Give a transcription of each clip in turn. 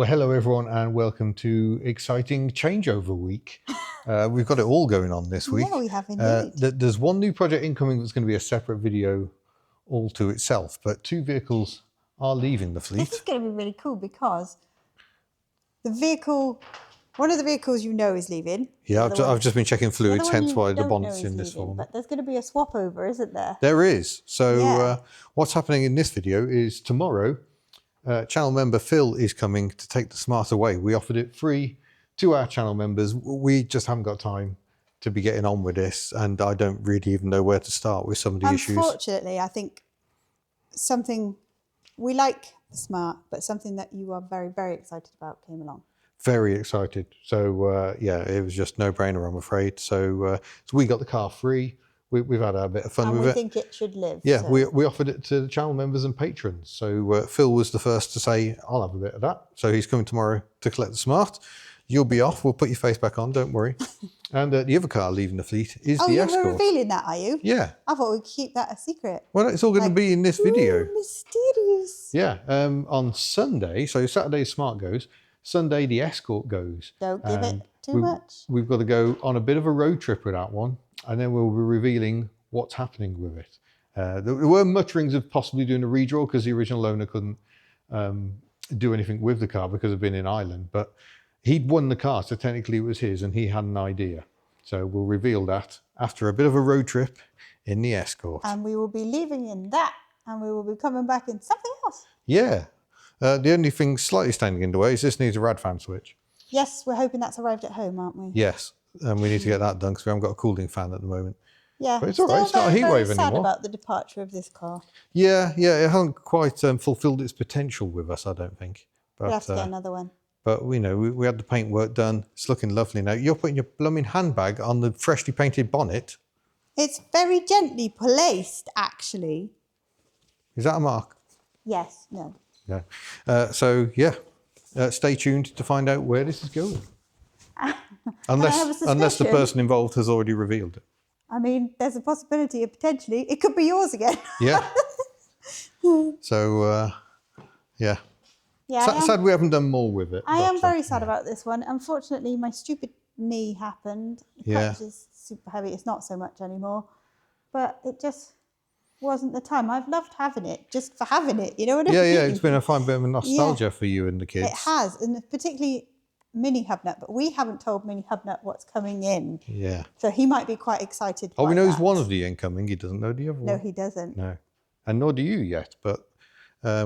Well, hello everyone and welcome to exciting changeover week. We've got it all going on this week. Yeah, we have indeed. There's one new project incoming that's going to be a separate video all to itself, but two vehicles are leaving the fleet. This is going to be really cool because one of the vehicles you know is leaving. Yeah, I've just been checking fluids, hence why the bonnet's in this form. But there's going to be a swap over, isn't there? There is. So Yeah. What's happening in this video is tomorrow, channel member Phil is coming to take the Smart away. We offered it free to our channel members. We just haven't got time to be getting on with this, and I don't really even know where to start with some of the issues. Unfortunately, I think we like the Smart, but something that you are very, very excited about came along. Very excited. So yeah, it was just no brainer, I'm afraid. So we got the car free. We've had a bit of fun with it. And we think it should live. Yeah, so. we offered it to the channel members and patrons. So Phil was the first to say, I'll have a bit of that. So he's coming tomorrow to collect the Smart. You'll be off. We'll put your face back on, don't worry. And the other car leaving the fleet is the Escort. Oh, you're revealing that, are you? Yeah. I thought we'd keep that a secret. Well, it's all going to be in this video. Ooh, mysterious. Yeah, on Sunday, so Saturday Smart goes, Sunday the Escort goes. Don't give it too much. We've got to go on a bit of a road trip with that one, and then we'll be revealing what's happening with it. There were mutterings of possibly doing a redraw because the original owner couldn't do anything with the car because of being in Ireland, but he'd won the car, so technically it was his, and he had an idea. So we'll reveal that after a bit of a road trip in the Escort. And we will be leaving in that, and we will be coming back in something else. Yeah. The only thing slightly standing in the way is this needs a rad fan switch. Yes, we're hoping that's arrived at home, aren't we? Yes, and we need to get that done because we haven't got a cooling fan at the moment. Yeah, but it's all right. It's not a heat wave anymore. Sad about the departure of this car. Yeah, it hasn't quite fulfilled its potential with us, I don't think. But, we'll have to get another one. But we had the paint work done. It's looking lovely now. You're putting your blooming handbag on the freshly painted bonnet. It's very gently placed, actually. Is that a mark? Yes. No. No. So yeah, stay tuned to find out where this is going. Unless the person involved has already revealed it. I mean, there's a possibility of potentially it could be yours again. Yeah. So yeah. Yeah. Sad we haven't done more with it. I am very sad about this one. Unfortunately, my stupid knee happened. The clutch is super heavy. It's not so much anymore. But it just wasn't the time. I've loved having it just for having it. You know what I mean? Yeah. It's been a fine bit of nostalgia for you and the kids. It has, and particularly Mini Hubnut. But we haven't told Mini Hubnut what's coming in. Yeah. So he might be quite excited. Oh, he knows one of the incoming. He doesn't know the other one. No, he doesn't. No, and nor do you yet. But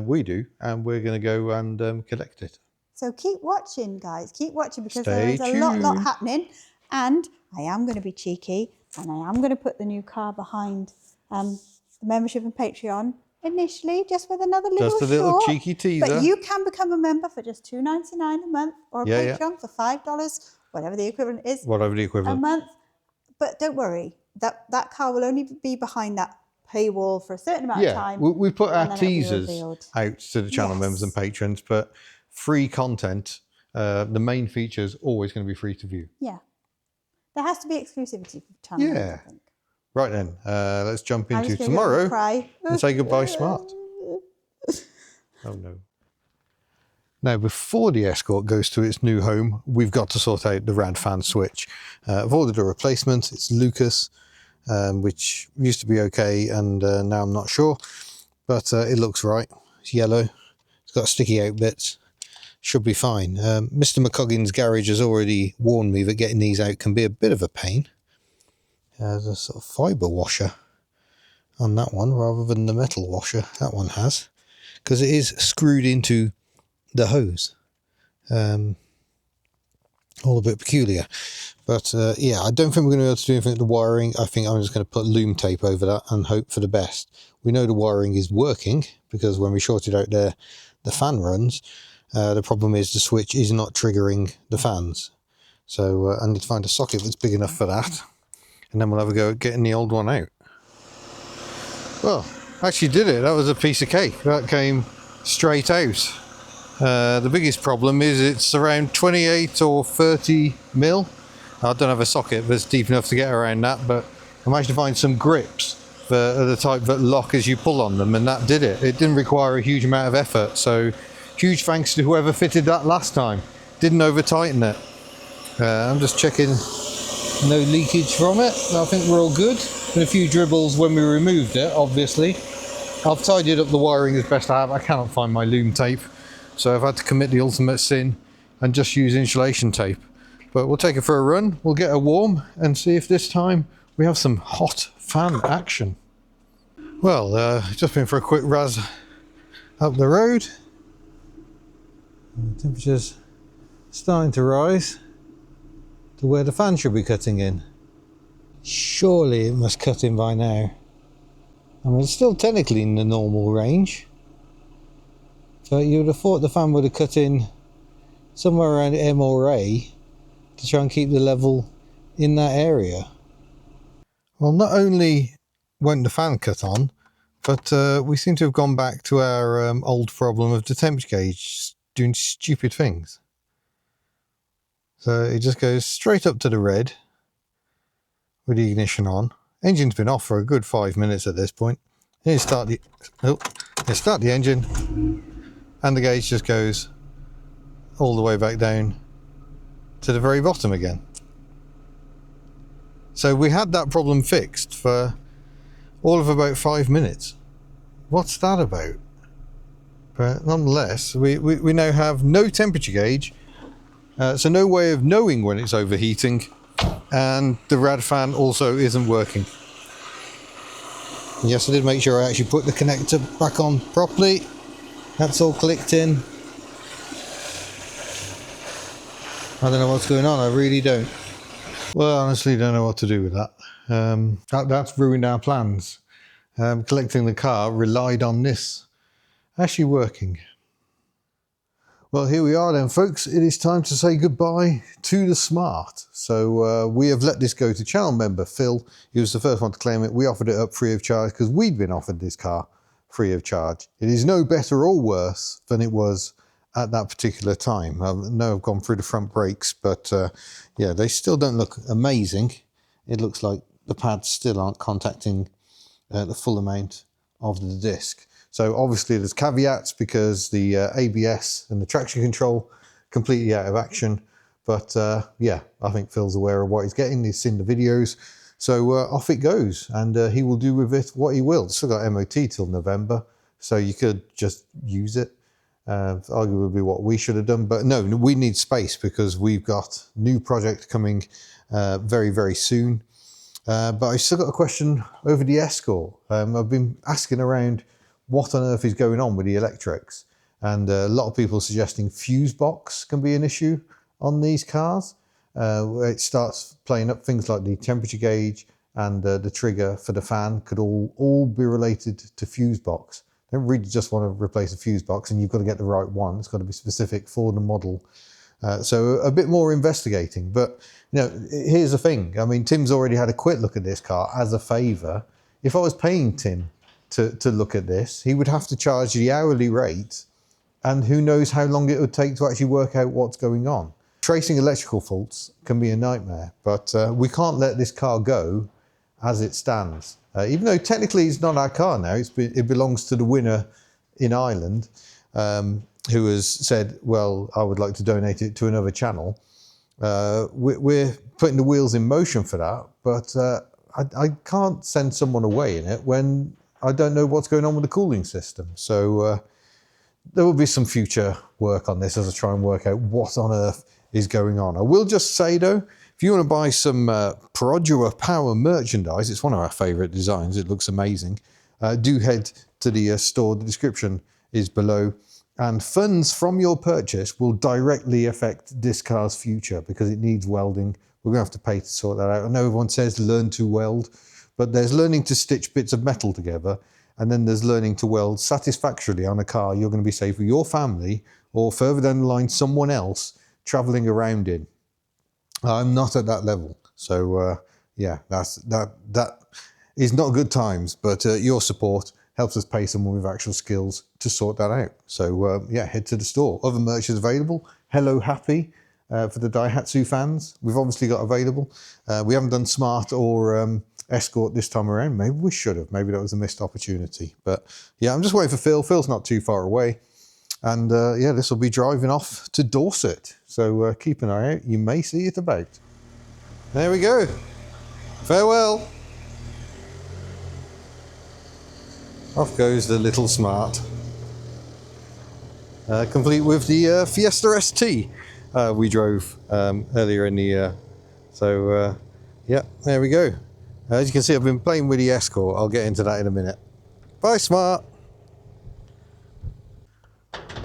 we do, and we're going to go and collect it. So keep watching, guys. Keep watching because Stay there's a lot happening. And I am going to be cheeky, and I am going to put the new car behind the membership and Patreon initially, just with another little cheeky teaser. But you can become a member for just $2.99 a month, or a Patreon for $5, whatever the equivalent is. Whatever the equivalent. A month. But don't worry, that car will only be behind that paywall for a certain amount of time. We put our teasers out to the channel members and patrons, but free content, the main feature is always going to be free to view. Yeah. There has to be exclusivity for channel members, I think. Right then, let's jump into tomorrow and say goodbye, Smart. Oh no. Now, before the Escort goes to its new home, we've got to sort out the rad fan switch. I've ordered a replacement. It's Lucas, which used to be okay, and now I'm not sure. But it looks right. It's yellow. It's got sticky out bits. Should be fine. Mr. McCoggin's garage has already warned me that getting these out can be a bit of a pain. There's a sort of fibre washer on that one rather than the metal washer that one has, because it is screwed into the hose. All a bit peculiar. But yeah, I don't think we're going to be able to do anything with the wiring. I think I'm just going to put loom tape over that and hope for the best. We know the wiring is working because when we shorted out the fan runs, the problem is the switch is not triggering the fans. So I need to find a socket that's big enough for that. And then we'll have a go at getting the old one out. Well, actually did it. That was a piece of cake. That came straight out. The biggest problem is it's around 28 or 30 mil. I don't have a socket that's deep enough to get around that, but I managed to find some grips for the type that lock as you pull on them, and that did it. It didn't require a huge amount of effort, so Huge thanks to whoever fitted that last time. Didn't over tighten it. I'm just checking no leakage from it. I think we're all good. Been a few dribbles when we removed it, obviously. I've tidied up the wiring as best I have. I cannot find my loom tape, so I've had to commit the ultimate sin and just use insulation tape. But we'll take it for a run, we'll get her warm and see if this time we have some hot fan action. Well, just been for a quick razz up the road. The temperature's starting to rise to where the fan should be cutting in. Surely it must cut in by now. I mean, it's still technically in the normal range, but you would have thought the fan would have cut in somewhere around M or A to try and keep the level in that area. Well, not only won't the fan cut on, but we seem to have gone back to our old problem of the temperature gauge doing stupid things. So it just goes straight up to the red with the ignition on. Engine's been off for a good 5 minutes at this point. Here start the engine, and the gauge just goes all the way back down to the very bottom again. So we had that problem fixed for all of about 5 minutes. What's that about? But nonetheless, we now have no temperature gauge, so no way of knowing when it's overheating, and the rad fan also isn't working. Yes, I did make sure I actually put the connector back on properly. That's all clicked in. I don't know what's going on, I really don't. Well, I honestly don't know what to do with that. That's ruined our plans. Collecting the car relied on this actually working. Well, here we are then, folks. It is time to say goodbye to the Smart. So we have let this go to channel member Phil. He was the first one to claim it. We offered it up free of charge because we'd been offered this car free of charge. It is no better or worse than it was at that particular time. I know I've gone through the front brakes, but yeah, they still don't look amazing. It looks like the pads still aren't contacting the full amount of the disc. So obviously there's caveats because the ABS and the traction control completely out of action. But yeah, I think Phil's aware of what he's getting. He's seen the videos. So off it goes, and he will do with it what he will. It's still got MOT till November, so you could just use it. Arguably what we should have done, but no, we need space because we've got new project coming very, very soon. But I've still got a question over the Escort. I've been asking around what on earth is going on with the electrics, and a lot of people suggesting fuse box can be an issue on these cars. Where it starts playing up things like the temperature gauge and the trigger for the fan could all be related to fuse box. You don't really just want to replace a fuse box, and you've got to get the right one. It's got to be specific for the model. So a bit more investigating. But you know, here's the thing. I mean, Tim's already had a quick look at this car as a favour. If I was paying Tim to look at this, he would have to charge the hourly rate, and who knows how long it would take to actually work out what's going on. Tracing electrical faults can be a nightmare, but we can't let this car go as it stands. Even though technically it's not our car now, it belongs to the winner in Ireland, who has said, well, I would like to donate it to another channel. We're putting the wheels in motion for that, but I can't send someone away in it when I don't know what's going on with the cooling system. So there will be some future work on this as I try and work out what on earth is going on. I will just say though, if you want to buy some Perodua Power merchandise, it's one of our favourite designs, it looks amazing, do head to the store, the description is below, and funds from your purchase will directly affect this car's future because it needs welding. We're going to have to pay to sort that out. I know everyone says learn to weld, but there's learning to stitch bits of metal together, and then there's learning to weld satisfactorily on a car you're going to be safe for your family or further down the line someone else traveling around in. I'm not at that level, so yeah, that is not good times, but your support helps us pay someone with actual skills to sort that out. So yeah, head to the store. Other merch is available. Hello Happy for the Daihatsu fans, we've obviously got available. We haven't done Smart or Escort this time around. Maybe we should have. Maybe that was a missed opportunity. But yeah, I'm just waiting for Phil. Phil's not too far away. And yeah, this will be driving off to Dorset. So keep an eye out. You may see it about. There we go. Farewell. Off goes the little Smart. Complete with the Fiesta ST we drove earlier in the year. So yeah, there we go. As you can see, I've been playing with the Escort. I'll get into that in a minute. Bye, Smart.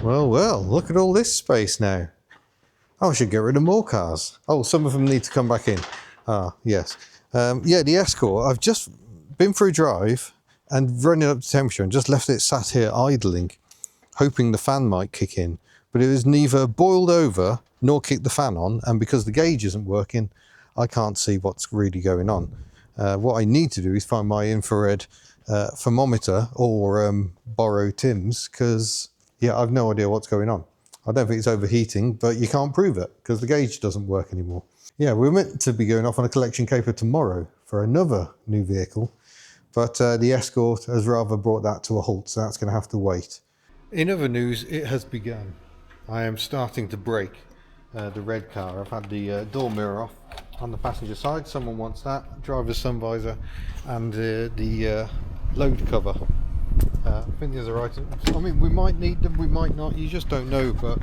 Well, look at all this space now. Oh, I should get rid of more cars. Oh, some of them need to come back in. Ah, yes. Yeah, the Escort, I've just been for a drive and running up to temperature and just left it sat here idling, hoping the fan might kick in. But it was neither boiled over nor kicked the fan on, and because the gauge isn't working, I can't see what's really going on. What I need to do is find my infrared thermometer or borrow Tim's, because yeah, I've no idea what's going on. I don't think it's overheating, but you can't prove it because the gauge doesn't work anymore. Yeah, we're meant to be going off on a collection caper tomorrow for another new vehicle, but the Escort has rather brought that to a halt, so that's going to have to wait. In other news, it has begun. I am starting to brake the red car. I've had the door mirror off on the passenger side. Someone wants that. Driver's sun visor and the load cover. I think these are items. I mean, we might need them, we might not. You just don't know. But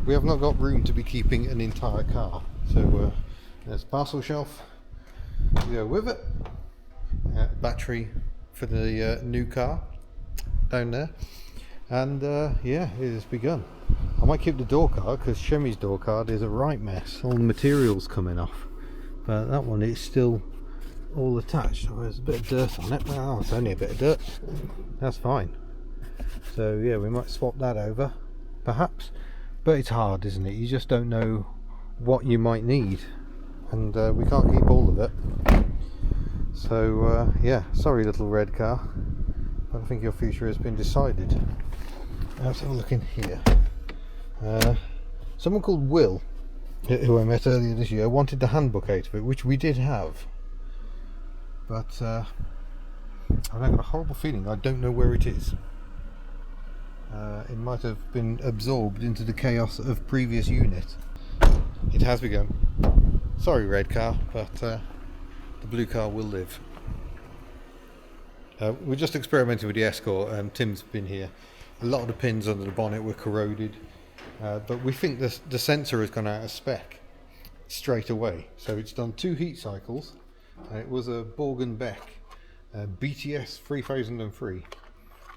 we have not got room to be keeping an entire car. So there's a parcel shelf to go with it. Battery for the new car down there. And yeah, it has begun. I might keep the door card because Shemmy's door card is a right mess. All the materials coming off, but that one is still all attached. Oh, there's a bit of dirt on it. Oh, it's only a bit of dirt. That's fine. So yeah, we might swap that over, perhaps. But it's hard, isn't it? You just don't know what you might need, and we can't keep all of it. So yeah, sorry, little red car. But I think your future has been decided. Let's have a look in here. Someone called Will, who I met earlier this year, wanted the handbook out of it, which we did have. But I've now got a horrible feeling I don't know where it is. It might have been absorbed into the chaos of previous unit. It has begun. Sorry, red car, but the blue car will live. We're just experimenting with the Escort. Tim's been here. A lot of the pins under the bonnet were corroded, but we think the sensor has gone out of spec straight away. So it's done 2 heat cycles. It was a Borg & Beck BTS 3003,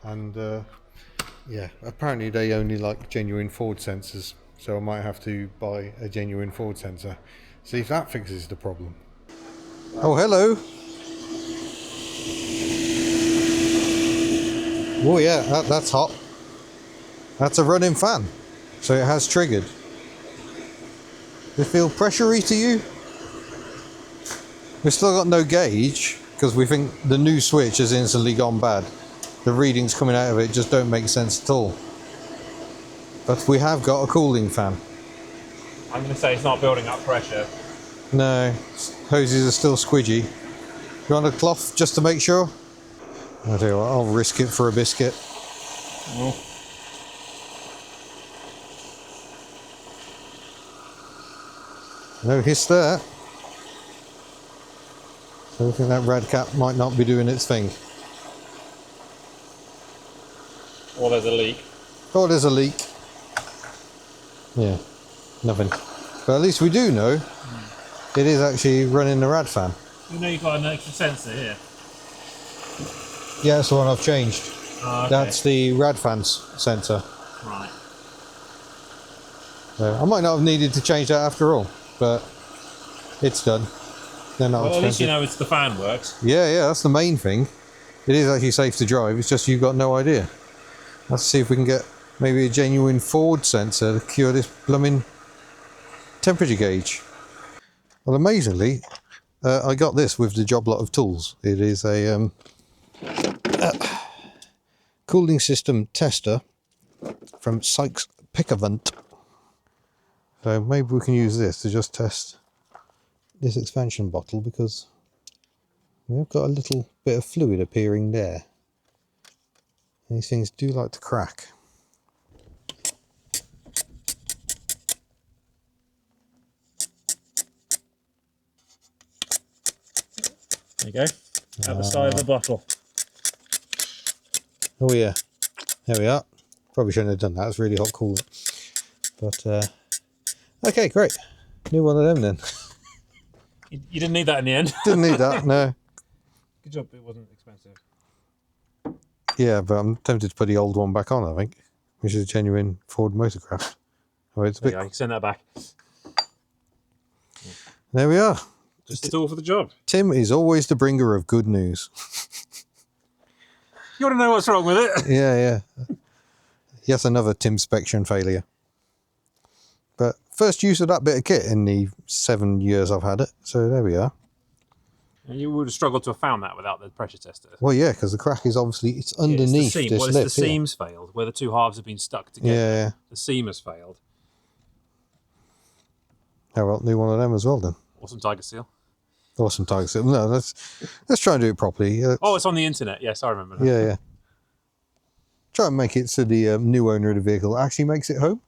and yeah, apparently they only like genuine Ford sensors, so I might have to buy a genuine Ford sensor, see if that fixes the problem. Oh, hello. Oh yeah, that's hot. That's a running fan, so it has triggered. Does it feel pressure-y to you? We've still got no gauge because we think the new switch has instantly gone bad. The readings coming out of it just don't make sense at all. But we have got a cooling fan. I'm going to say it's not building up pressure. No, hoses are still squidgy. You want a cloth just to make sure? I'll tell you what, I'll risk it for a biscuit. Oh. No hiss there. So I think that red cap might not be doing its thing. Or there's a leak. Oh, there's a leak. Yeah, nothing. But at least we do know it is actually running the rad fan. You know you've got an extra sensor here. Yeah, that's the one I've changed. Oh, okay. That's the rad fans sensor. Right. So I might not have needed to change that after all, but it's done. They're not Well, expensive. at least you know it's the fan works. Yeah, that's the main thing. It is actually safe to drive, it's just you've got no idea. Let's see if we can get maybe a genuine Ford sensor to cure this blooming temperature gauge. Well, amazingly, I got this with the job lot of tools. It is a cooling system tester from Sykes Pickervant. So maybe we can use this to just test this expansion bottle, because we've got a little bit of fluid appearing there. These things do like to crack. There you go. At the side of the bottle. Oh yeah, there we are. Probably shouldn't have done that. It's really hot coolant. But okay, great. New one of them then. You didn't need that in the end. Didn't need that, no. Good job it wasn't expensive. Yeah, but I'm tempted to put the old one back on, I think, which is a genuine Ford motorcraft. Oh, it's a bit... There you go, you can send that back. There we are. Just the tool for the job. Tim is always the bringer of good news. You want to know what's wrong with it? Yeah. Yes, another Timspection failure. But first use of that bit of kit in the 7 years I've had it. So there we are. You would have struggled to have found that without the pressure tester. Well, yeah, because the crack is obviously, it's underneath it's the seam. this Well, it's lip. the seams failed, where the two halves have been stuck together. Yeah. The seam has failed. Oh, well, new one of them as well then. Awesome Tiger Seal. Awesome Tiger Seal. No, let's try and do it properly. Oh, it's on the internet. Yes, I remember that. Yeah. Try and make it so the new owner of the vehicle actually makes it home.